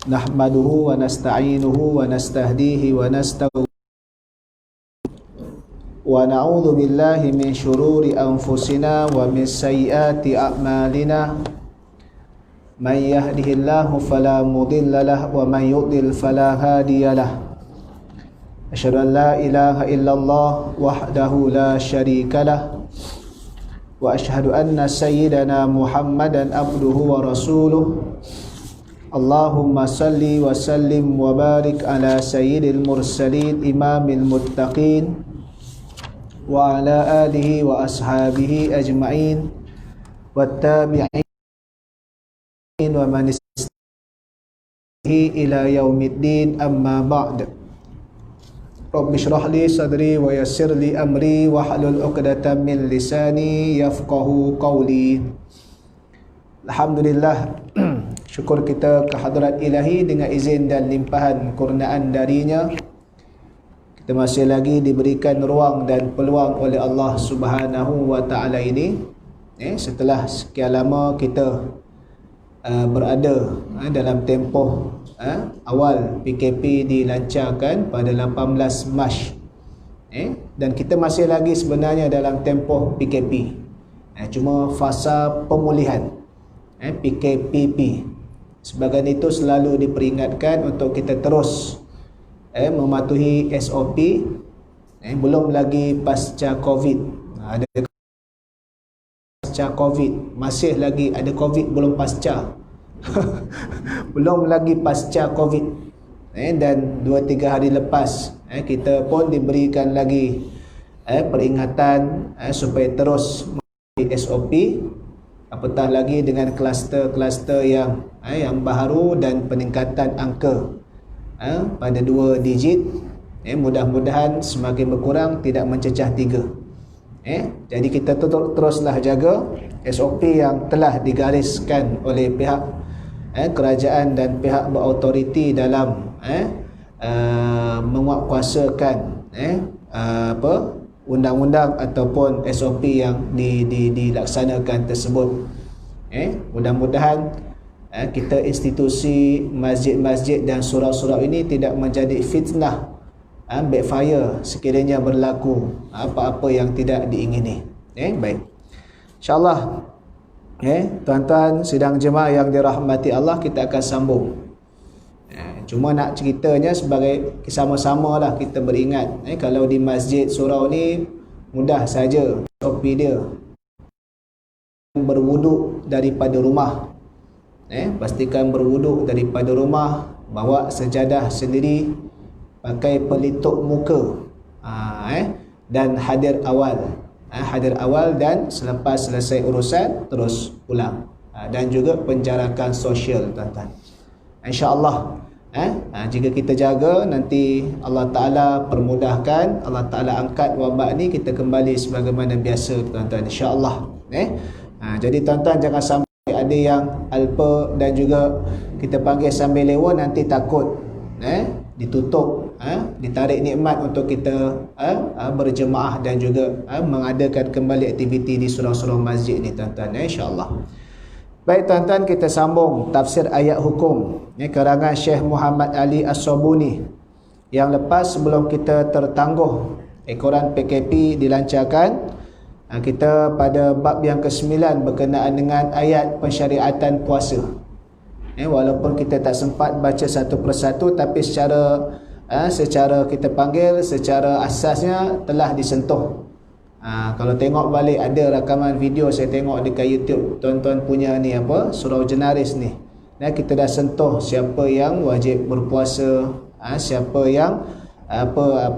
nahmaduhu wa nasta'inuhu wa nastahdihi wa nastaghfiruh wa na'udzu billahi min syururi anfusina wa min sayyiati a'malina may yahdihillahu fala mudilla lahu wa may yudlil fala hadiya lahu asyhadu an la ilaha illallah wahdahu la syarika lahu wa asyhadu anna sayyidana Muhammadan abduhu wa rasuluh. Allahumma salli wa sallim wa barik ala sayyidil mursalin imamil muttaqin wa ala alihi wa ashabihi ajma'in wattabi'in wa man istahihi ila yaumiddin amma ba'd. Rabbi shrah li sadri wa yassir li amri wa hlul 'uqdatam min lisani yafqahu qawli. Alhamdulillah, syukur kita kehadrat ilahi dengan izin dan limpahan kurniaan darinya. Kita masih lagi diberikan ruang dan peluang oleh Allah Subhanahu wa taala ini, setelah sekian lama kita berada dalam tempoh awal PKP dilancarkan pada 18 Mac, dan kita masih lagi sebenarnya dalam tempoh PKP, cuma fasa pemulihan, PKPP. Sebagai itu selalu diperingatkan untuk kita terus mematuhi SOP, belum lagi pasca Covid. Ada pasca Covid, masih lagi ada Covid, belum pasca belum lagi pasca Covid, dan 2-3 hari lepas kita pun diberikan lagi peringatan supaya terus mematuhi SOP, apatah lagi dengan kluster-kluster yang baru dan peningkatan angka pada 2 digit, mudah-mudahan semakin berkurang, tidak mencecah 3. Jadi kita teruslah jaga SOP yang telah digariskan oleh pihak kerajaan dan pihak berautoriti dalam menguatkuasakan undang-undang ataupun SOP yang dilaksanakan tersebut. Mudah-mudahan kita institusi masjid-masjid dan surau-surau ini tidak menjadi fitnah, backfire sekiranya berlaku apa-apa yang tidak diingini. Baik, InsyaAllah, tuan-tuan sidang jemaah yang dirahmati Allah, kita akan sambung. Cuma nak ceritanya sebagai sama-sama lah kita beringat, kalau di masjid surau ni mudah saja SOP dia, berwuduk daripada rumah, pastikan berwuduk daripada rumah, bawa sejadah sendiri, pakai pelitup muka, dan hadir awal dan selepas selesai urusan terus pulang, dan juga penjarakan sosial, tuan-tuan. InsyaAllah, jika kita jaga, nanti Allah Ta'ala permudahkan, Allah Ta'ala angkat wabak ni, kita kembali sebagaimana biasa, tuan-tuan, insyaAllah. Jadi tuan-tuan jangan sampai ada yang alpa dan juga kita panggil sambil lewat, nanti takut ditutup, ditarik nikmat untuk kita berjemaah dan juga mengadakan kembali aktiviti di surau-surau masjid ni, tuan-tuan, insyaAllah. Baik tuan-tuan, kita sambung tafsir ayat hukum, karangan Syekh Muhammad Ali As-Sabuni. Yang lepas, sebelum kita tertangguh ekoran PKP dilancarkan, kita pada bab yang ke-9 berkenaan dengan ayat pensyariatan puasa. Walaupun kita tak sempat baca satu persatu, tapi secara kita panggil, secara asasnya telah disentuh. Kalau tengok balik, ada rakaman video saya tengok dekat YouTube tuan-tuan punya ni, surau Jenaris ni, kita dah sentuh siapa yang wajib berpuasa, siapa yang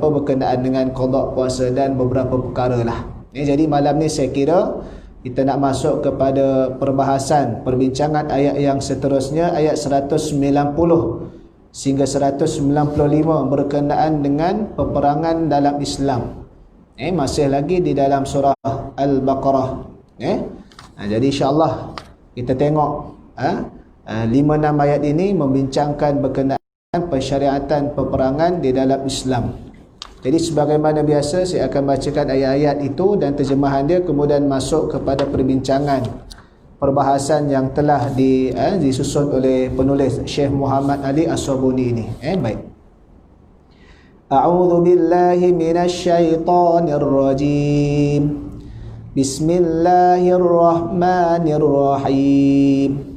berkenaan dengan qada puasa dan beberapa perkara lah. Jadi malam ni saya kira kita nak masuk kepada perbahasan perbincangan ayat yang seterusnya, ayat 190 sehingga 195 berkenaan dengan peperangan dalam Islam. Masih lagi di dalam surah Al-Baqarah. Jadi insyaAllah kita tengok 5-6 ayat ini membincangkan berkenaan pensyariatan peperangan di dalam Islam. Jadi sebagaimana biasa, saya akan bacakan ayat-ayat itu dan terjemahan dia, kemudian masuk kepada perbincangan perbahasan yang telah disusun oleh penulis Syekh Muhammad Ali As-Sabuni ini. Baik. A'udzu billahi minasy syaithanir rajim. Bismillahirrahmanirrahim.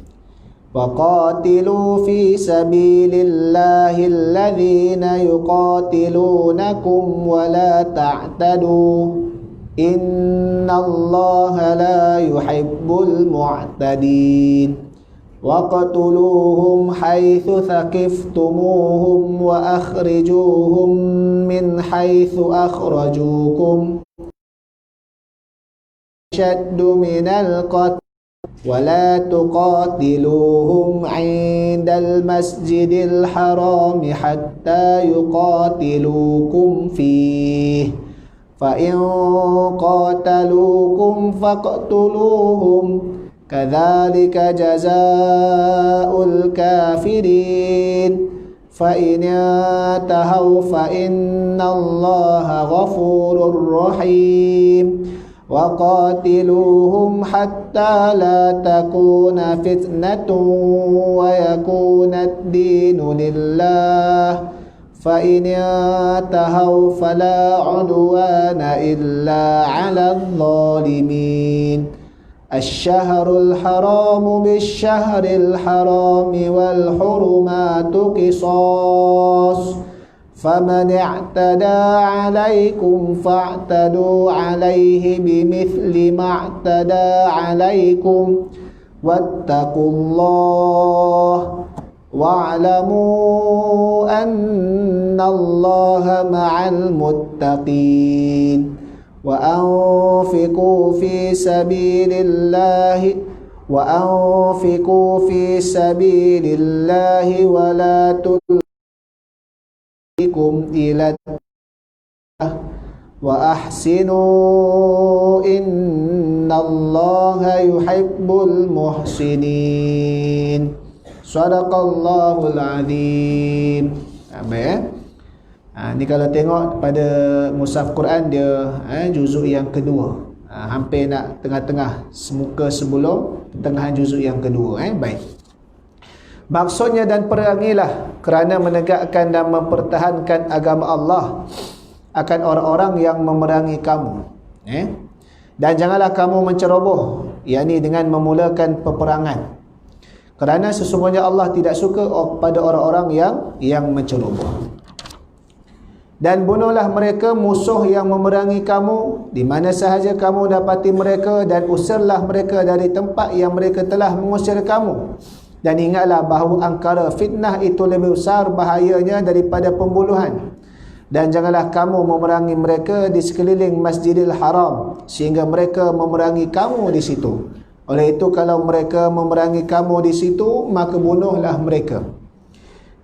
وَقَاتِلُوا فِي سَبِيلِ اللَّهِ الَّذِينَ يُقَاتِلُونَكُمْ وَلَا تَعْتَدُوا إِنَّ اللَّهَ لَا يُحِبُّ الْمُعْتَدِينَ وَاقْتُلُوهُمْ حَيْثُ ثَقِفْتُمُوهُمْ وَأَخْرِجُوهُمْ مِنْ حَيْثُ أَخْرَجُوكُمْ أَشَدُّ مِنَ الْقَتْلِ ولا تقاتلوهم عند المسجد الحرام حتى يقاتلوكم فيه فإن قاتلوكم فاقتلوهم كذلك جزاء الكافرين فإن انتهوا فإن الله غفور رحيم وقاتلوهم حتى لا تكون فتنة ويكون الدين لله فإن انتهوا فلا عدوان إلا على الظالمين الشهر الحرام بالشهر الحرام والحرمات قصاص فمن اعتدى عليكم فاعتدوا عليه بمثل ما اعتدى عليكم واتقوا الله واعلموا أن الله مع المتقين وأنفقوا في سبيل الله ولا إلى وأحسنوا إن الله يحب المحسنين Sadaqallahul Azim. Ni kalau tengok pada mushaf Quran dia juzuk yang kedua, hampir nak tengah-tengah, semuka sebelum pertengahan juzuk yang kedua. Baik. Maksudnya, dan perangilah kerana menegakkan dan mempertahankan agama Allah akan orang-orang yang memerangi kamu. Dan janganlah kamu menceroboh, yakni dengan memulakan peperangan. Kerana sesungguhnya Allah tidak suka pada orang-orang yang menceroboh. Dan bunuhlah mereka musuh yang memerangi kamu di mana sahaja kamu dapati mereka, dan usirlah mereka dari tempat yang mereka telah mengusir kamu. Dan ingatlah bahawa angkara fitnah itu lebih besar bahayanya daripada pembunuhan. Dan janganlah kamu memerangi mereka di sekeliling Masjidil Haram sehingga mereka memerangi kamu di situ. Oleh itu, kalau mereka memerangi kamu di situ, maka bunuhlah mereka.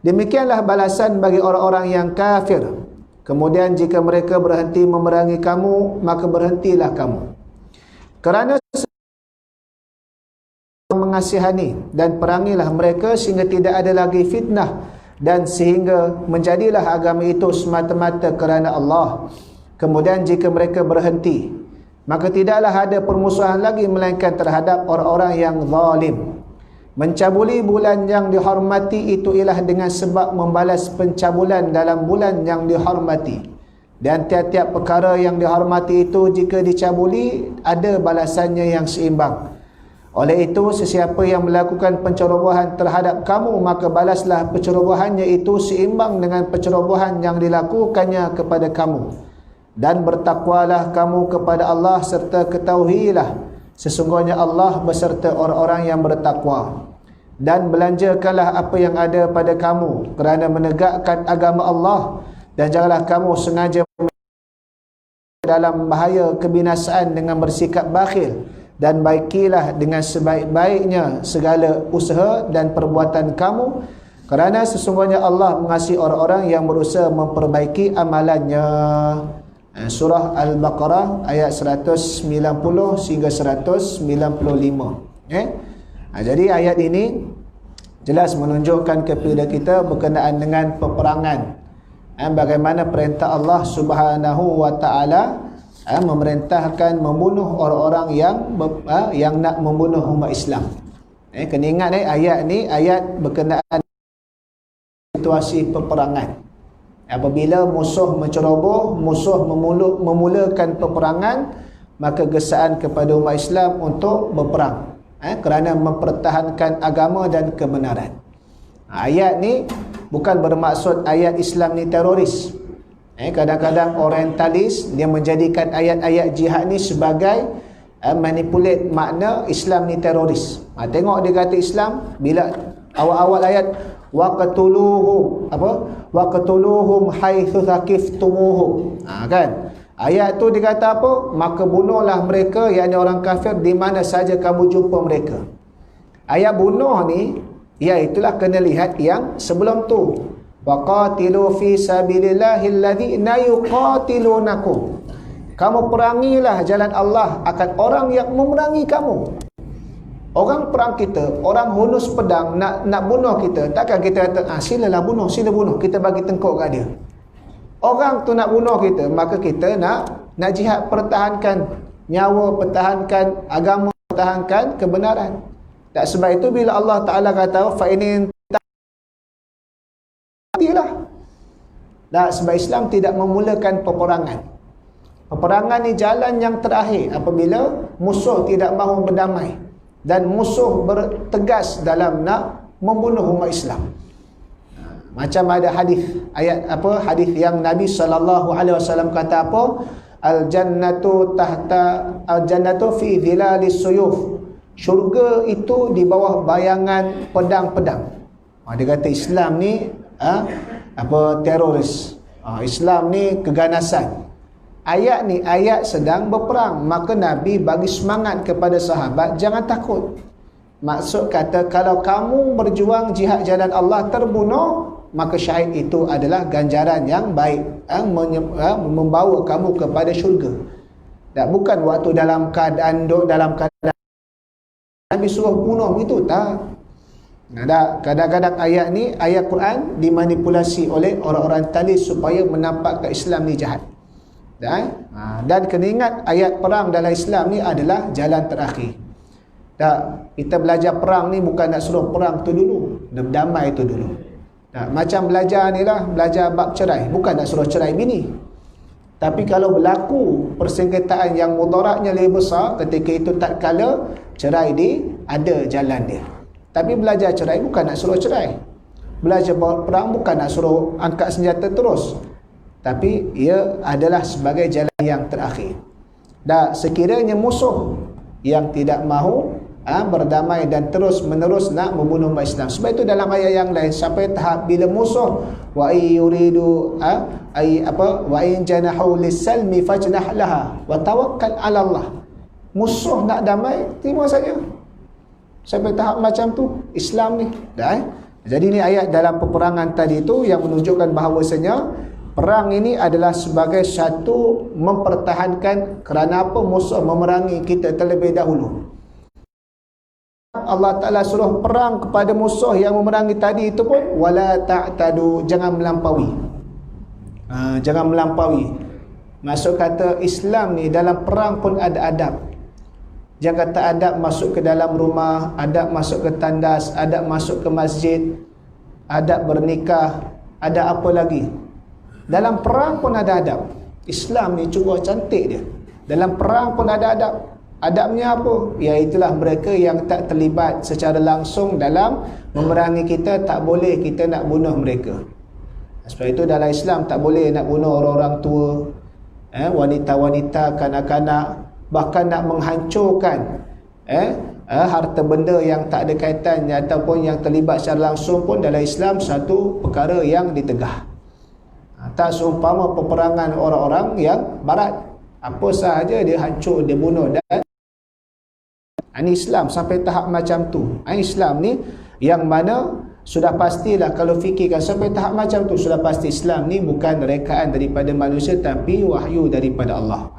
Demikianlah balasan bagi orang-orang yang kafir. Kemudian jika mereka berhenti memerangi kamu, maka berhentilah kamu. Kerana mengasihani, dan perangilah mereka sehingga tidak ada lagi fitnah, dan sehingga menjadilah agama itu semata-mata kerana Allah. Kemudian jika mereka berhenti, maka tidaklah ada permusuhan lagi melainkan terhadap orang-orang yang zalim. Mencabuli bulan yang dihormati itu ialah dengan sebab membalas pencabulan dalam bulan yang dihormati. Dan tiap-tiap perkara yang dihormati itu jika dicabuli ada balasannya yang seimbang. Oleh itu, sesiapa yang melakukan pencerobohan terhadap kamu, maka balaslah pencerobohannya itu seimbang dengan pencerobohan yang dilakukannya kepada kamu. Dan bertakwalah kamu kepada Allah, serta ketahuilah sesungguhnya Allah beserta orang-orang yang bertakwa. Dan belanjakanlah apa yang ada pada kamu kerana menegakkan agama Allah, dan janganlah kamu sengaja dalam bahaya kebinasaan dengan bersikap bakhil, dan baikilah dengan sebaik-baiknya segala usaha dan perbuatan kamu, kerana sesungguhnya Allah mengasihi orang-orang yang berusaha memperbaiki amalannya. Surah Al-Baqarah ayat 190 hingga 195. Jadi ayat ini jelas menunjukkan kepada kita berkenaan dengan peperangan. Bagaimana perintah Allah Subhanahu wa taala memerintahkan membunuh orang-orang yang nak membunuh umat Islam. Kena ingat ayat ni ayat berkenaan situasi peperangan. Apabila musuh menceroboh, musuh memulakan peperangan, maka gesaan kepada umat Islam untuk berperang kerana mempertahankan agama dan kebenaran. Ayat ni bukan bermaksud ayat Islam ni teroris. Kadang-kadang orientalis dia menjadikan ayat-ayat jihad ni sebagai manipulate makna Islam ni teroris. Tengok dia kata Islam bila awal-awal ayat waqtuluhum haitsu thaqiftumuhum. Kan? Ayat tu dia kata apa? Maka bunuhlah mereka, yakni orang kafir, di mana saja kamu jumpa mereka. Ayat bunuh ni iaitulah kena lihat yang sebelum tu. Waqatilu fi sabilillahil ladzina yuqatilunakum. Kamu perangilah jalan Allah akan orang yang memerangi kamu. Orang perang kita, orang hunus pedang nak bunuh kita, takkan kita kata silalah bunuh, sila bunuh, kita bagi tengkuk kat dia. Orang tu nak bunuh kita, maka kita nak jihad, pertahankan nyawa, pertahankan agama, pertahankan kebenaran. Tak sebab itu bila Allah Taala kata fa in matilah. Sebab Islam tidak memulakan peperangan. Peperangan ni jalan yang terakhir apabila musuh tidak mahu berdamai dan musuh bertegas dalam nak membunuh umat Islam. Macam ada hadis, hadis yang Nabi SAW kata apa? Al-jannatu fi dhilalis suyuf. Syurga itu di bawah bayangan pedang-pedang. Dia kata Islam ni teroris. Islam ni keganasan. Ayat ni ayat sedang berperang, maka Nabi bagi semangat kepada sahabat, jangan takut. Maksud kata kalau kamu berjuang jihad jalan Allah terbunuh, maka syahid itu adalah ganjaran yang baik, membawa kamu kepada syurga. Tak, bukan waktu dalam keadaan Nabi suruh bunuh itu, tak. Kadang-kadang ayat ni, ayat Quran dimanipulasi oleh orang-orang talis supaya menampakkan Islam ni jahat. Dan kena ingat ayat perang dalam Islam ni adalah jalan terakhir. Kita belajar perang ni bukan nak suruh perang tu dulu, damai tu dulu. Macam belajar ni lah, belajar bab cerai, bukan nak suruh cerai bini. Tapi kalau berlaku persengketaan yang mudaratnya lebih besar, ketika itu tak kala cerai ada jalan dia. Tapi belajar cerai bukan nak suruh cerai. Belajar perang bukan nak suruh angkat senjata terus, tapi ia adalah sebagai jalan yang terakhir. Dan sekiranya musuh yang tidak mahu berdamai dan terus menerus nak membunuh umat Islam, sebab itu dalam ayat yang lain sampai tahap bila musuh wa yuridu wa in janahu lis-salmi fajnah laha wa tawakkal 'ala Allah. Musuh nak damai, terima saja. Sampai tahap macam tu Islam ni. Jadi ni ayat dalam peperangan tadi tu yang menunjukkan bahawasanya perang ini adalah sebagai satu mempertahankan kerana apa musuh memerangi kita terlebih dahulu. Allah Ta'ala suruh perang kepada musuh yang memerangi tadi itu pun wala ta'tadu, jangan melampaui. Jangan melampaui. Maksud kata Islam ni dalam perang pun ada adab. Jangan kata adab masuk ke dalam rumah, adab masuk ke tandas, adab masuk ke masjid, adab bernikah, ada apa lagi? Dalam perang pun ada adab. Islam ni cuba cantik dia. Dalam perang pun ada adab. Adabnya apa? Iaitulah mereka yang tak terlibat secara langsung dalam memerangi kita, tak boleh kita nak bunuh mereka. Sebab itu dalam Islam tak boleh nak bunuh orang-orang tua, wanita-wanita, kanak-kanak, bahkan nak menghancurkan harta benda yang tak ada kaitannya ataupun yang terlibat secara langsung pun dalam Islam satu perkara yang ditegah. Tak seumpama peperangan orang-orang yang barat, apa sahaja dia hancur, dia bunuh. Dan ini Islam sampai tahap macam tu. Islam ni yang mana sudah pastilah kalau fikirkan sampai tahap macam tu, sudah pasti Islam ni bukan rekaan daripada manusia tapi wahyu daripada Allah.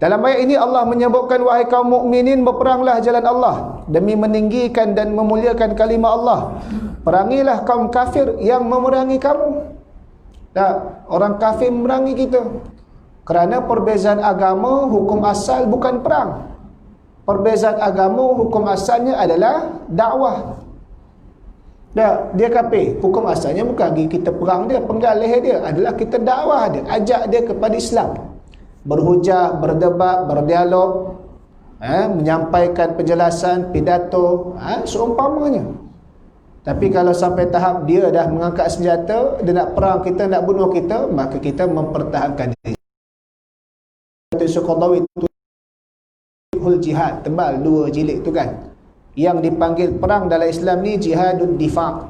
Dalam ayat ini Allah menyebutkan, wahai kaum mukminin, berperanglah jalan Allah demi meninggikan dan memuliakan kalimah Allah. Perangilah kaum kafir yang memerangi kamu. Tak, orang kafir memerangi kita. Kerana perbezaan agama, hukum asal bukan perang. Perbezaan agama, hukum asalnya adalah dakwah. Dia kafir, hukum asalnya bukan kita perang dia, penggal leher dia, adalah kita dakwah dia, ajak dia kepada Islam. Berhujah, berdebat, berdialog, menyampaikan penjelasan, pidato, seumpamanya. Tapi kalau sampai tahap dia dah mengangkat senjata, dia nak perang kita, nak bunuh kita, maka kita mempertahankan diri. Suqadawi itu jihad, tebal 2 jilid tu kan. Yang dipanggil perang dalam Islam ni jihadud difa',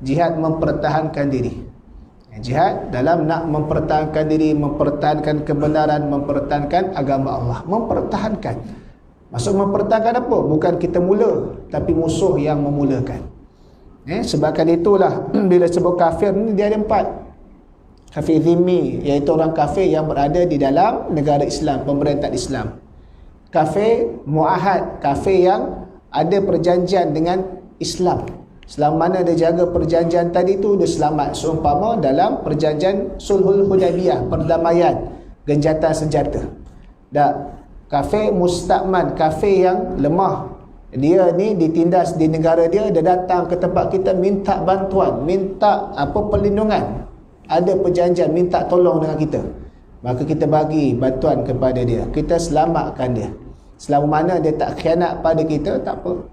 jihad mempertahankan diri. Jihad dalam nak mempertahankan diri, mempertahankan kebenaran, mempertahankan agama Allah, mempertahankan. Maksud mempertahankan apa? Bukan kita mula, tapi musuh yang memulakan. Sebabkan itulah bila sebut kafir ni dia ada 4. Kafir zimmi, iaitu orang kafir yang berada di dalam negara Islam, pemerintahan Islam. Kafir muahad, kafir yang ada perjanjian dengan Islam. Selama mana dia jaga perjanjian tadi tu, dia selamat. Seumpama dalam perjanjian Sulhul Hudaybiyah, perdamaian, genjatan senjata. Kafir mustakman, kafir yang lemah. Dia ni ditindas di negara dia, dia datang ke tempat kita minta bantuan, minta perlindungan. Ada perjanjian, minta tolong dengan kita. Maka kita bagi bantuan kepada dia. Kita selamatkan dia. Selama mana dia tak khianat pada kita, tak apa.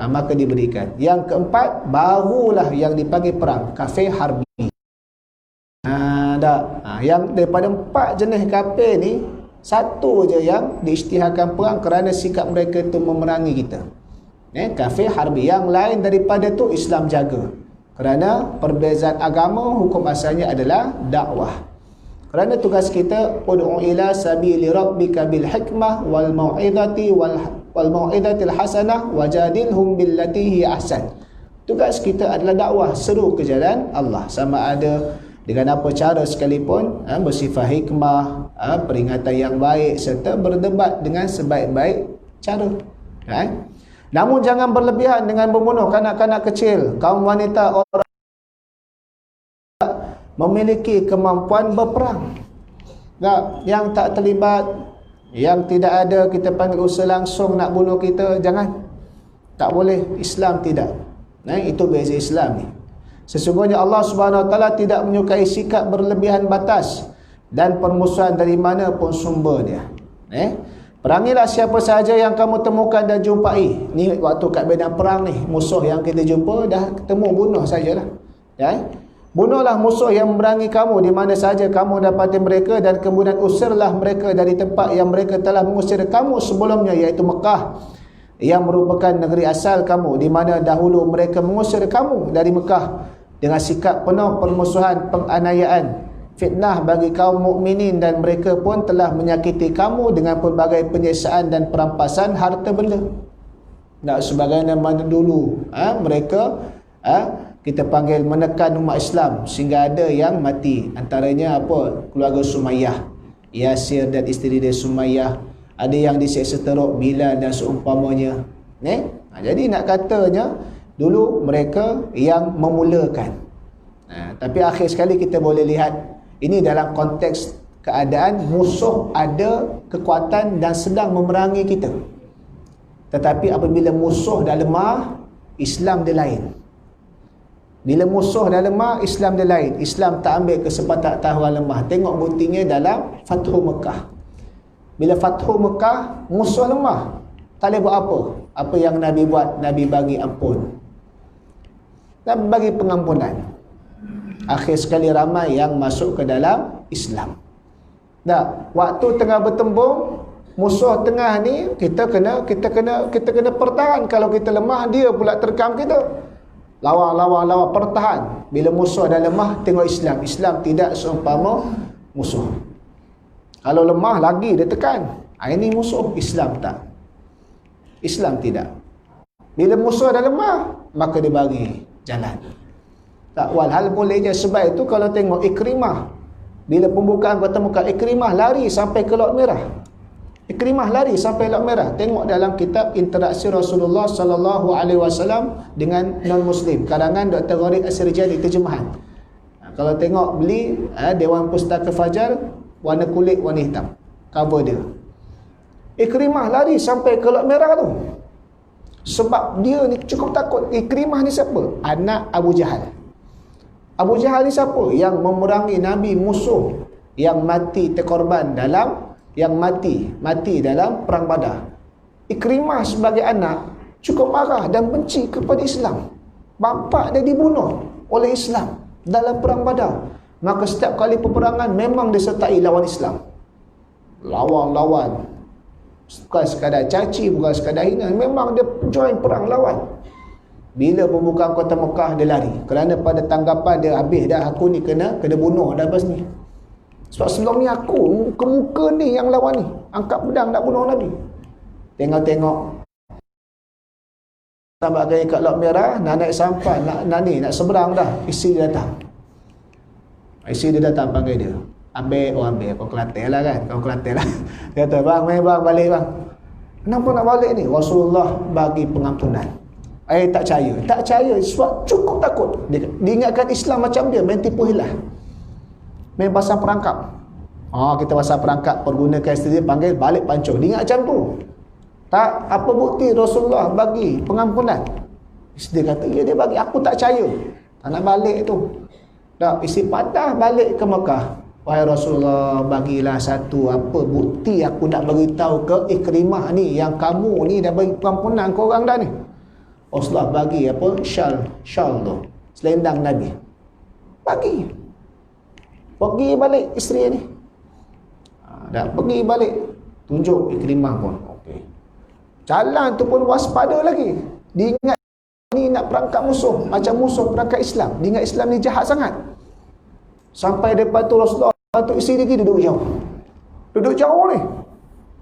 Maka diberikan. Yang keempat, barulah yang dipanggil perang. Kafir harbi. Yang daripada 4 jenis kafir ni, satu je yang diisytiharkan perang kerana sikap mereka tu memerangi kita. Kafir harbi. Yang lain daripada tu Islam jaga. Kerana perbezaan agama, hukum asalnya adalah dakwah. Kerana tugas kita ud'u ila sabili rabbika bil hikmah wal mau'izati wal mau'izatil hasanah wajadilhum billati hi ahsan. Tugas kita adalah dakwah, seru ke jalan Allah, sama ada dengan apa cara sekalipun, bersifat hikmah, peringatan yang baik, serta berdebat dengan sebaik-baik cara. Namun jangan berlebihan dengan membunuh kanak-kanak kecil, kaum wanita, orang memiliki kemampuan berperang. Yang tak terlibat, yang tidak ada kita panggil usaha langsung nak bunuh kita, jangan. Tak boleh, Islam tidak. Itu beza Islam ni. Sesungguhnya Allah Subhanahu Wa Taala tidak menyukai sikap berlebihan batas dan permusuhan dari mana pun sumber dia. Perangilah siapa sahaja yang kamu temukan dan jumpai. Ni waktu kat medan perang ni, musuh yang kita jumpa dah ketemu, bunuh sajalah. Bunuhlah musuh yang memerangi kamu di mana sahaja kamu dapati mereka, dan kemudian usirlah mereka dari tempat yang mereka telah mengusir kamu sebelumnya, iaitu Mekah, yang merupakan negeri asal kamu, di mana dahulu mereka mengusir kamu dari Mekah dengan sikap penuh permusuhan, penganiayaan, fitnah bagi kaum mukminin, dan mereka pun telah menyakiti kamu dengan pelbagai penyiksaan dan perampasan harta benda. Sebagaimana mana dulu mereka kita panggil menekan umat Islam sehingga ada yang mati. Antaranya keluarga Sumayyah, Yasir dan isteri dia Sumayyah. Ada yang diseksa teruk, Bilal dan seumpamanya. Jadi nak katanya dulu mereka yang memulakan. Tapi akhir sekali kita boleh lihat ini dalam konteks keadaan musuh ada kekuatan dan sedang memerangi kita. Tetapi apabila musuh dah lemah, Islam dia lain. Bila musuh dah lemah, Islam dia lain. Islam tak ambil kesempatan atas orang lemah. Tengok buktinya dalam Fathu Mekah. Bila Fathu Mekah, musuh lemah, tak boleh buat apa. Apa yang Nabi buat? Nabi bagi ampun, Nabi bagi pengampunan. Akhir sekali ramai yang masuk ke dalam Islam. Waktu tengah bertembung, musuh tengah ni kita kena pertahan. Kalau kita lemah, dia pula terkam kita. Lawan, pertahan. Bila musuh dah lemah, tengok Islam. Islam tidak seumpama musuh. Kalau lemah lagi dia tekan. Ini musuh. Islam tak. Islam tidak. Bila musuh dah lemah, maka dia bagi jalan. Tak, walhal boleh je. Sebab itu kalau tengok Ikrimah, bila pembukaan kota Mekah, Ikrimah lari sampai ke Laut Merah. Ikrimah lari sampai Laut Merah. Tengok dalam kitab Interaksi Rasulullah sallallahu alaihi wasallam dengan non-muslim, karangan Dr. Gharib As-Sirjani, terjemahan. Kalau tengok beli Dewan Pustaka Fajar, warna kulit, warna hitam, cover dia. Ikrimah lari sampai ke Laut Merah tu. Sebab dia ni cukup takut. Ikrimah ni siapa? Anak Abu Jahal. Abu Jahal ni siapa? Yang memerangi Nabi, musuh yang mati terkorban dalam, yang mati dalam perang Badar. Ikrimah sebagai anak cukup marah dan benci kepada Islam. Bapa dia dibunuh oleh Islam dalam perang Badar. Maka setiap kali peperangan memang disertai lawan Islam. Lawan. Bukan sekadar caci, bukan sekadar hina, memang dia join perang lawan. Bila pembukaan kota Mekah, dia lari. Kerana pada tanggapan dia, habis dah, aku ni kena bunuh dah lepas ni. Sebab sebelum ni aku muka ni yang lawan ni, angkat pedang nak bunuh Nabi. Tengok sampai kali kat Laut Merah, nak naik sampan, nak seberang dah, isteri dia datang. Isteri dia datang panggil dia. Ambil, kau Kelantan lah kan, Dia kata, bang, balik bang. Kenapa nak balik ni? Rasulullah bagi pengampunan. Tak percaya, sebab cukup takut. Dia ingatkan Islam macam dia, main tipu hilah, main pasang perangkap. Kita pasang perangkap, pergunakan isteri dia, panggil, balik pancung. Dia ingat macam tu. Tak, apa bukti Rasulullah bagi pengampunan? Isteri dia kata, ya dia bagi, aku tak percaya, tak nak balik tu. Tak, isteri patah balik ke Mekah. Wahai Rasulullah, bagilah satu bukti aku nak beritahu ke Ikrimah ni, yang kamu ni dah bagi pengampunan ke orang dah ni. Rasulullah bagi syal tu, selendang Nabi. Pergi balik isteri ni. Dah pergi balik, tunjuk Ikrimah pun. Okey. Jalan tu pun waspada lagi. Dia ingat ni nak perangkap musuh, macam musuh perangkap Islam. Dia ingat Islam ni jahat sangat. Sampai depan tu Rasulullah, tu isteri lagi duduk jauh ni.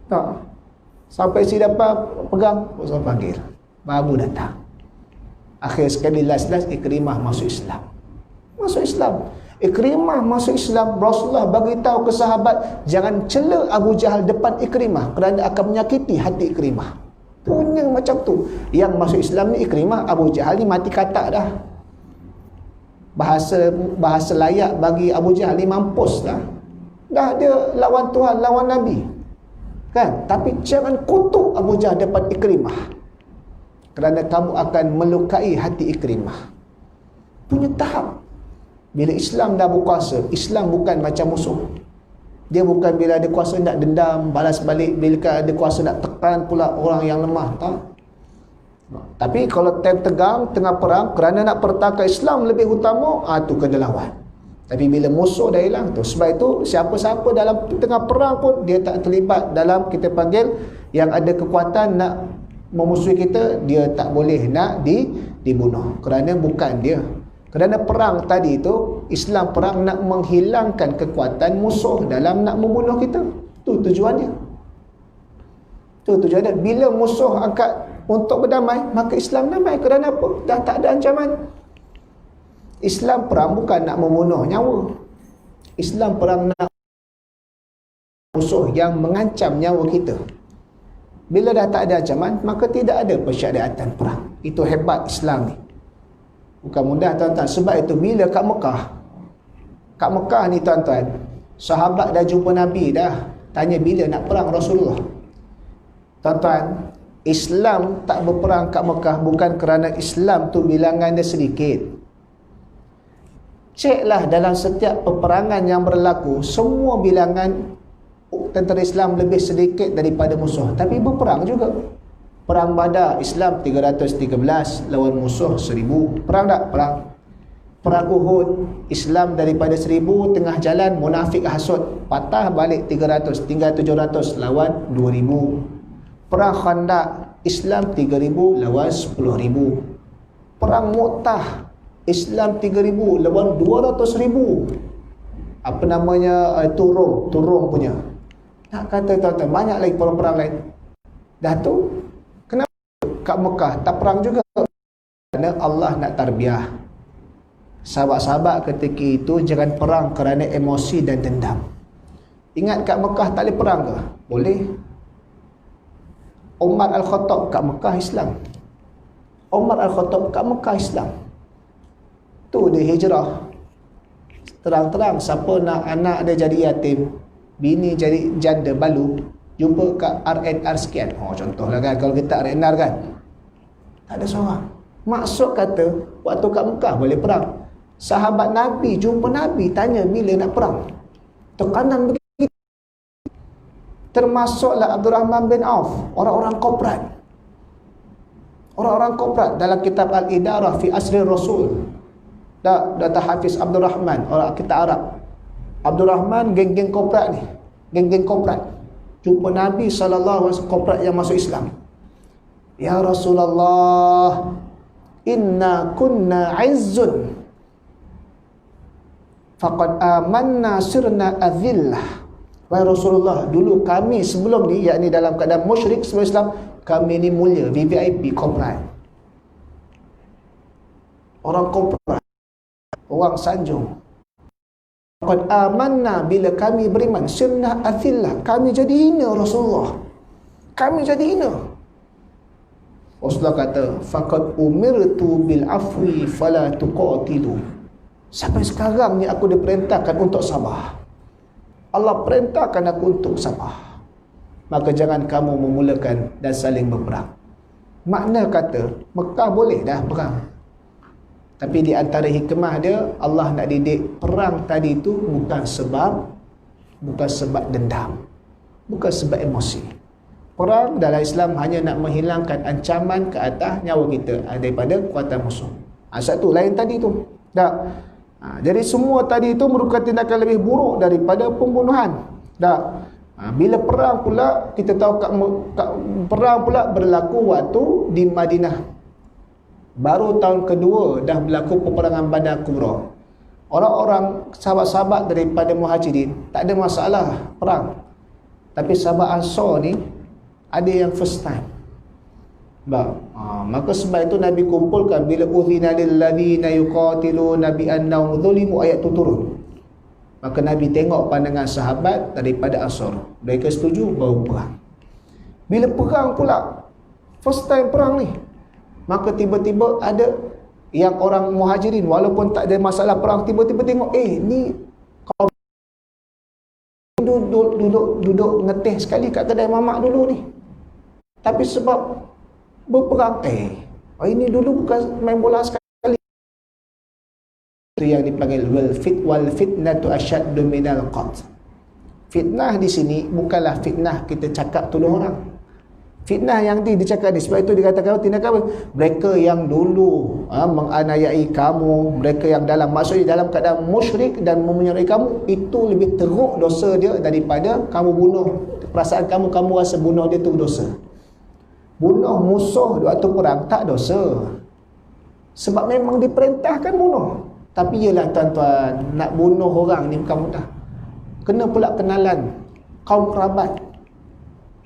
Tak. Sampai isteri dapat pegang, Rasulullah panggil, baru datang. Akhir sekali last Ikrimah masuk Islam. Ikrimah masuk Islam. Rasulullah bagi tahu ke sahabat, jangan cela Abu Jahal depan Ikrimah, kerana akan menyakiti hati Ikrimah. Punya macam tu. Yang masuk Islam ni Ikrimah, Abu Jahal ni mati katak dah. Bahasa layak bagi Abu Jahal ni mampus dah. Dah dia lawan Tuhan, lawan Nabi. Kan? Tapi jangan kutuk Abu Jahal depan Ikrimah, kerana kamu akan melukai hati Ikrimah. Punya tahap. Bila Islam dah berkuasa, Islam bukan macam musuh. Dia bukan bila ada kuasa nak dendam, balas balik. Bila ada kuasa nak tekan pula orang yang lemah. Tak. Tapi kalau time tegang, tengah perang, kerana nak pertahankan Islam lebih utama, tu kena lawan. Tapi bila musuh dah hilang tu, sebab itu siapa-siapa dalam tengah perang pun dia tak terlibat dalam, kita panggil, yang ada kekuatan nak memusuhi kita, dia tak boleh nak dibunuh, kerana bukan dia. Kerana perang tadi tu, Islam perang nak menghilangkan kekuatan musuh dalam nak membunuh kita. Tu tujuannya. Bila musuh angkat untuk berdamai, maka Islam damai. Kerana apa? Dah tak ada ancaman. Islam perang bukan nak membunuh nyawa. Islam perang nak musuh yang mengancam nyawa kita. Bila dah tak ada ancaman, maka tidak ada persyariatan perang. Itu hebat Islam ni. Bukan mudah tuan-tuan. Sebab itu bila kat Mekah ni tuan-tuan, sahabat dah jumpa Nabi dah, tanya bila nak perang Rasulullah. Tuan-tuan, Islam tak berperang kat Mekah bukan kerana Islam tu bilangan dia sedikit. Ceklah dalam setiap peperangan yang berlaku, semua bilangan tentera Islam lebih sedikit daripada musuh, tapi berperang juga. Perang Badar, Islam 313 lawan musuh 1000. Perang tak? Perang Uhud, Islam daripada 1000, tengah jalan munafik hasut, patah balik 300, tinggal 700 lawan 2000. Perang Khandaq, Islam 3000 lawan 10,000. Perang Mu'tah, Islam 3000 lawan 200,000. Apa namanya, Turung punya. Nak kata tuan-tuan, banyak lagi perang-perang lain. Dah tu, kenapa kat Mekah tak perang juga? Kerana Allah nak tarbiyah sahabat-sahabat ketika itu, jangan perang kerana emosi dan dendam. Ingat kat Mekah tak boleh perang ke? Boleh. Umar Al-Khattab kat Mekah Islam. Tu dia hijrah. Terang-terang, siapa nak anak dia jadi yatim, bini jadi janda balu, jumpa kat RNR sekian. Contohlah kan, kalau kita RNR kan, tak ada seorang. Maksud kata, waktu kat Mekah boleh perang. Sahabat Nabi jumpa Nabi, tanya bila nak perang. Tekanan begitu. Termasuklah Abdul Rahman bin Auf, orang-orang korporat. Orang-orang korporat dalam kitab Al-Idarah fi Asri Rasul. Data Hafiz Abdul Rahman, orang kita Arab. Abdul Rahman geng-geng korporat ni. Geng-geng korporat. Jumpa Nabi SAW, korporat yang masuk Islam. Ya Rasulullah, inna kunna izzun faqad amanna sirna adhillah. Wahai Rasulullah, dulu kami sebelum ni, yakni dalam keadaan musyrik sebelum Islam, kami ni mulia, VVIP, korporat. Orang korporat, orang sanjung. Faqad amanna, bila kami beriman, sirna adhillah, kami jadi hina Rasulullah. Kami jadi hina. Rasulullah kata, faqad umirtu bil afwi fala tuqatilu. Sampai sekarang ni aku diperintahkan untuk sabar. Allah perintahkan aku untuk sabar. Maka jangan kamu memulakan dan saling berperang. Makna kata, Mekah boleh dah perang. Tapi di antara hikmah dia, Allah nak didik perang tadi itu bukan sebab dendam, bukan sebab emosi. Perang dalam Islam hanya nak menghilangkan ancaman ke atas nyawa kita daripada kuatan musuh. Satu lain tadi tu. Tak. Jadi semua tadi itu merupakan tindakan lebih buruk daripada pembunuhan. Tak. Bila perang pula, kita tahu perang pula berlaku waktu di Madinah. Baru tahun kedua dah berlaku peperangan Badar Kubra. Orang-orang sahabat-sahabat daripada Muhajirin tak ada masalah perang. Tapi sahabat Ansar ni ada yang first time. Maka sebab itu Nabi kumpulkan, bila uzina lil ladzina yuqatiluna bi annahum zulimu, ayat tu turun. Maka Nabi tengok pandangan sahabat daripada Ansar. Mereka setuju baru perang. Bila perang pula, first time perang ni, maka tiba-tiba ada yang orang Muhajirin, walaupun tak ada masalah perang, tiba-tiba tengok, ni kaum duduk ngeteh sekali kat kedai mamak dulu ni. Tapi sebab berperang, ini dulu bukan main bola sekali. Itu yang dipanggil wal fitnatu asyaddu minal qatl. Fitnah di sini bukanlah fitnah kita cakap tuduh orang. Fitnah yang dicakap ni, sebab itu dikatakan tindakan apa? Mereka yang dulu menganiayai kamu, mereka yang maksudnya dalam keadaan musyrik dan memenyerai kamu, itu lebih teruk dosa dia daripada kamu bunuh. Perasaan kamu rasa bunuh dia tu dosa. Bunuh musuh waktu perang tak dosa, sebab memang diperintahkan bunuh. Tapi ialah tuan-tuan, nak bunuh orang ni bukan mudah. Kena pula kenalan kaum kerabat.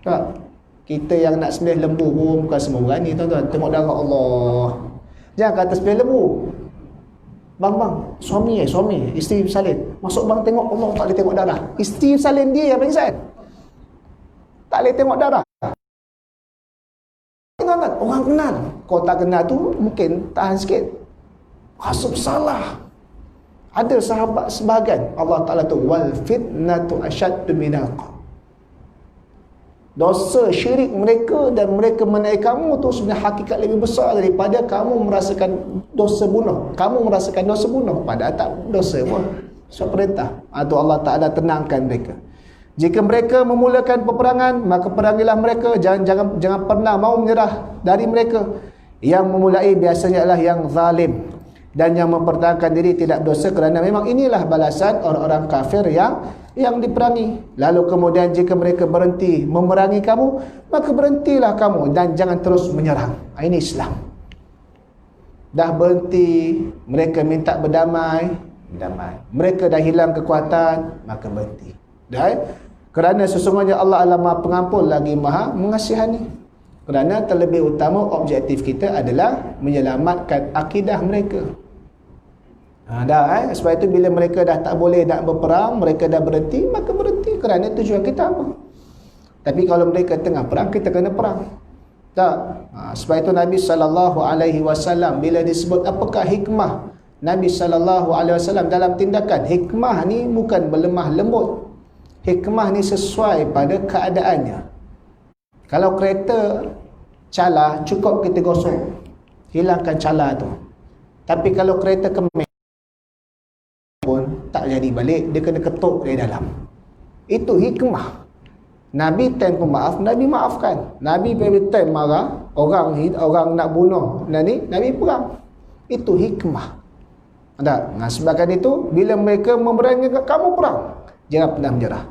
Tak? Kita yang nak sembelih lembu pun bukan semua berani, tuan-tuan. Tengok darah Allah. Jangan kata sembelih lembu, bang, suami isteri bersalin. Masuk bang tengok, Allah tak boleh tengok darah. Isteri bersalin dia yang pingsan, tak boleh tengok darah. Orang kenal. Kau tak kenal tu mungkin tahan sikit. Rasa bersalah. Ada sahabat sebahagian, Allah Ta'ala tu, wal fitnatu asyaddu minal qatl. Dosa syirik mereka dan mereka menaik kamu tu sebenarnya hakikat lebih besar daripada kamu merasakan dosa bunuh. Kamu merasakan dosa bunuh, padahal tak dosa pun. So perintah. Tu Allah Ta'ala tenangkan mereka. Jika mereka memulakan peperangan, maka perangilah mereka. Jangan pernah mau menyerah dari mereka. Yang memulai biasanya adalah yang zalim, dan yang mempertahankan diri tidak berdosa, kerana memang inilah balasan orang-orang kafir yang diperangi. Lalu kemudian jika mereka berhenti memerangi kamu, maka berhentilah kamu dan jangan terus menyerang. Ini Islam. Dah berhenti, mereka minta berdamai, mereka dah hilang kekuatan, maka berhenti. Kerana sesungguhnya Allah adalah Maha Pengampun lagi Maha Mengasihani. Kerana terlebih utama objektif kita adalah menyelamatkan akidah mereka. Sebab itu bila mereka dah tak boleh nak berperang, mereka dah berhenti, maka berhenti, kerana tujuan kita apa? Tapi kalau mereka tengah perang, kita kena perang. Tak. Sebab itu Nabi SAW bila disebut apakah hikmah Nabi SAW dalam tindakan, hikmah ni bukan berlemah lembut. Hikmah ni sesuai pada keadaannya. Kalau kereta cala, cukup kita gosok, hilangkan cala tu. Tapi kalau kereta kemek pun tak jadi balik, dia kena ketuk dari dalam. Itu hikmah. Nabi time pemaaf, Nabi maafkan. Nabi every time marah, orang nak bunuh Nabi perang. Itu hikmah. Tak? Nah, sebabkan itu bila mereka memerangi kamu perang, jangan pernah menyerah.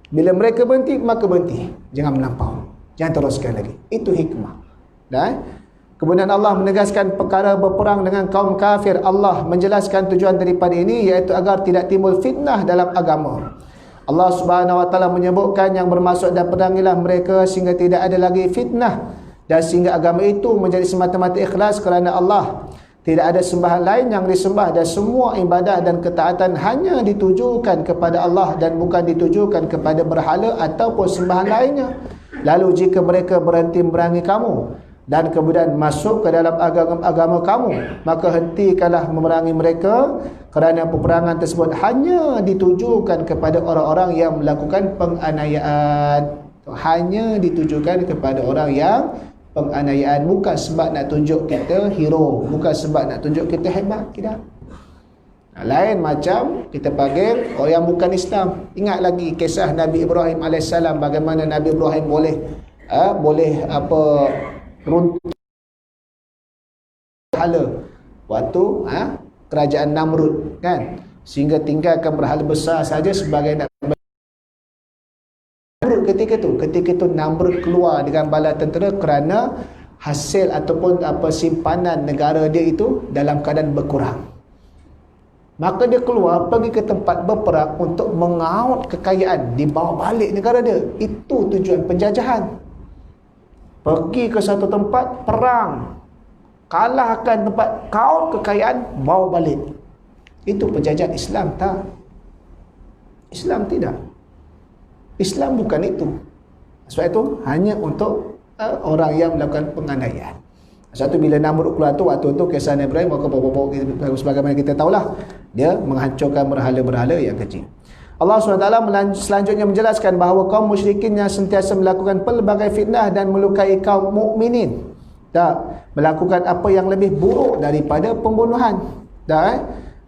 Bila mereka berhenti, maka berhenti. Jangan melampau. Jangan teruskan lagi. Itu hikmah. Dan kemudian Allah menegaskan perkara berperang dengan kaum kafir. Allah menjelaskan tujuan daripada ini, iaitu agar tidak timbul fitnah dalam agama. Allah Subhanahu Wa Taala menyebutkan yang bermaksud dan perangilah mereka sehingga tidak ada lagi fitnah, dan sehingga agama itu menjadi semata-mata ikhlas kerana Allah. Tidak ada sembahan lain yang disembah, dan semua ibadah dan ketaatan hanya ditujukan kepada Allah dan bukan ditujukan kepada berhala ataupun sembahan lainnya. Lalu jika mereka berhenti memerangi kamu dan kemudian masuk ke dalam agama kamu, maka hentikanlah memerangi mereka, kerana peperangan tersebut hanya ditujukan kepada orang-orang yang melakukan penganiayaan. Hanya ditujukan kepada orang yang penganiayaan, bukan sebab nak tunjuk kita hero, bukan sebab nak tunjuk kita hebat. Tidak. Lain macam kita panggil orang yang bukan Islam. Ingat lagi kisah Nabi Ibrahim AS, bagaimana Nabi Ibrahim boleh runtuh berhala waktu kerajaan Namrud, kan, sehingga tinggalkan berhala besar saja sebagai nak Namrud. Ketika itu Namrud keluar dengan bala tentera kerana hasil ataupun simpanan negara dia itu dalam keadaan berkurang. Maka dia keluar pergi ke tempat berperang untuk mengaut kekayaan, dibawa balik negara dia. Itu tujuan penjajahan. Pergi ke satu tempat perang, kalahkan tempat, kaut kekayaan, bawa balik. Itu penjajahan. Islam tak. Islam tidak. Islam bukan itu. Sebab itu hanya untuk orang yang melakukan penganiayaan. Satu bila Namrud keluar tu, waktu tu kisah Nabi Ibrahim, sebagaimana kita tahulah, dia menghancurkan berhala-berhala yang kecil. Allah SWT selanjutnya menjelaskan bahawa kaum musyrikin yang sentiasa melakukan pelbagai fitnah dan melukai kaum mukminin, melakukan apa yang lebih buruk daripada pembunuhan.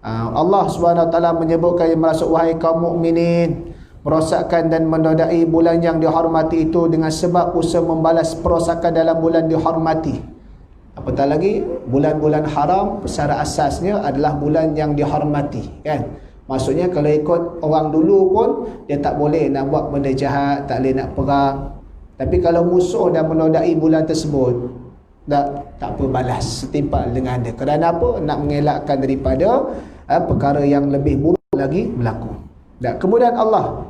Allah SWT menyebutkan yang merasuk, wahai kaum mukminin, merosakkan dan menodai bulan yang dihormati itu dengan sebab usaha membalas perosakan dalam bulan dihormati. Apatah lagi, bulan-bulan haram secara asasnya adalah bulan yang dihormati, kan? Maksudnya kalau ikut orang dulu pun, dia tak boleh nak buat benda jahat, tak boleh nak perang. Tapi kalau musuh dah menodai bulan tersebut, tak apa, balas setimpal dengan dia. Kerana apa? Nak mengelakkan daripada perkara yang lebih buruk lagi berlaku. Kemudian Allah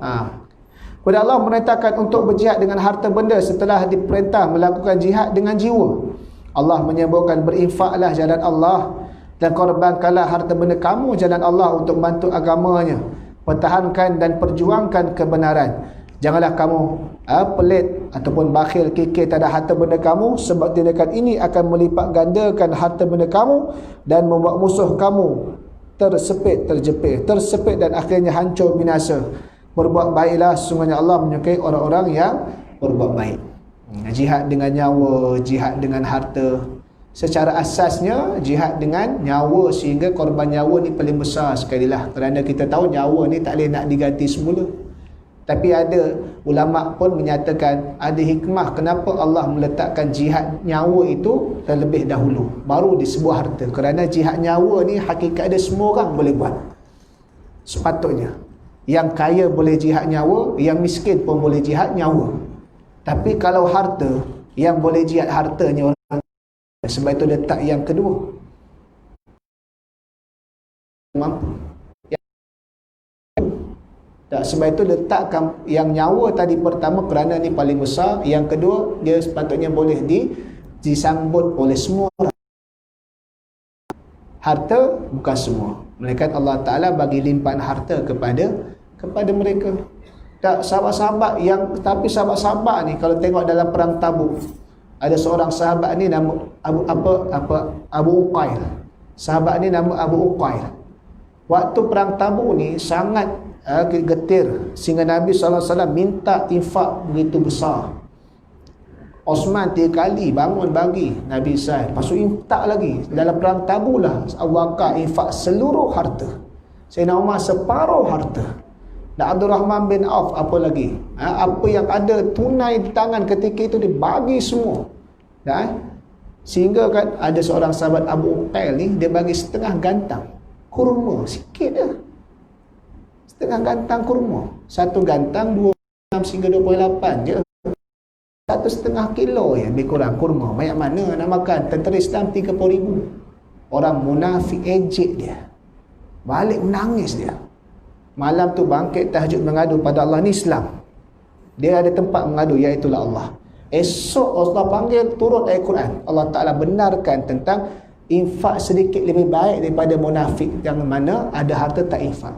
menetapkan untuk berjihad dengan harta benda setelah diperintah melakukan jihad dengan jiwa. Allah menyebutkan, berinfaklah jalan Allah dan korbankanlah harta benda kamu jalan Allah untuk membantu agamanya. Pertahankan dan perjuangkan kebenaran. Janganlah kamu pelit ataupun bakhil kikir terhadap harta benda kamu, sebab tindakan ini akan melipat gandakan harta benda kamu dan membuat musuh kamu tersepit dan akhirnya hancur binasa. Berbuat baiklah, sesungguhnya Allah menyukai orang-orang yang berbuat baik. Jihad dengan nyawa, jihad dengan harta. Secara asasnya jihad dengan nyawa, sehingga korban nyawa ni paling besar sekali lah. Kerana kita tahu nyawa ni tak boleh nak diganti semula. Tapi ada ulama pun menyatakan ada hikmah kenapa Allah meletakkan jihad nyawa itu terlebih dahulu, baru disebut harta. Kerana jihad nyawa ni hakikat dia semua orang boleh buat. Sepatutnya yang kaya boleh jihad nyawa, yang miskin pun boleh jihad nyawa. Tapi kalau harta, yang boleh jihad hartanya orang. Sebab itu letak yang kedua, mampu. Sebab itu letakkan yang nyawa tadi pertama kerana ni paling besar. Yang kedua, dia sepatutnya boleh disambut oleh semua orang. Harta bukan semua, melainkan Allah Ta'ala bagi limpahan harta kepada mereka. Sahabat-sahabat yang, tapi sahabat-sahabat ni kalau tengok dalam perang Tabuk, ada seorang sahabat ni nama Abu Uqail. Sahabat ni nama Abu Uqail. Waktu perang Tabuk ni sangat getir sehingga Nabi SAW minta infak begitu besar. Osman 3 kali bangun bagi Nabi SAW, lepas tu infak lagi. Dalam perang Tabuk lah Abu Bakar infak seluruh harta, Sayyidina Umar separuh harta, dan Abdul Rahman bin Auf apa lagi, apa yang ada tunai di tangan ketika itu dia bagi semua. Sehingga kan ada seorang sahabat Abu Uqail ni, dia bagi setengah gantang kurma, sikit je, setengah gantang kurma. Satu gantang 26 hingga 28 je, 1,5 kilo ya, lebih kurang kurma. Banyak mana nak makan? Tentera Islam 30,000. Orang munafik ejek dia, balik menangis dia. Malam tu bangkit tahajud mengadu pada Allah. Ni Islam, dia ada tempat mengadu, iaitulah Allah. Esok Allah panggil, turut ayat Quran, Allah Ta'ala benarkan tentang infak sedikit lebih baik daripada munafik yang mana ada harta tak infak.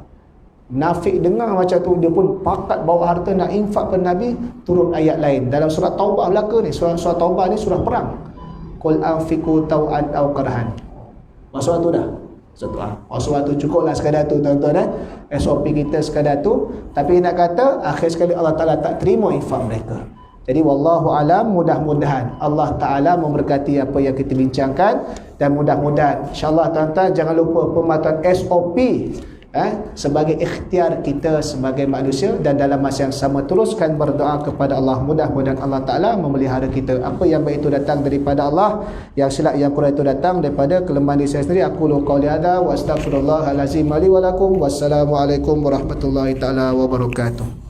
Munafik dengar macam tu, dia pun pakat bawa harta nak infak pada Nabi. Turun ayat lain dalam surah Taubah belaka ni. Surah Taubah ni surah perang. Qul anfiqu taw'an aw karhan. Surah tu dah. Surah tu cukuplah sekadar tu tuan-tuan. SOP kita sekadar tu. Tapi nak kata akhir sekali Allah Ta'ala tak terima infak mereka. Jadi wallahu alam, mudah-mudahan Allah Ta'ala memberkati apa yang kita bincangkan, dan mudah-mudahan insyaAllah tuan-tuan jangan lupa pematuhan SOP sebagai ikhtiar kita sebagai manusia, dan dalam masa yang sama teruskan berdoa kepada Allah. Mudah-mudahan Allah Ta'ala memelihara kita. Apa yang baik itu datang daripada Allah, yang silap yang kurang itu datang daripada kelemahan diri saya sendiri. Aku qouli hadza wa astaghfirullahalazim li wa lakum. Wassalamualaikum warahmatullahi taala wabarakatuh.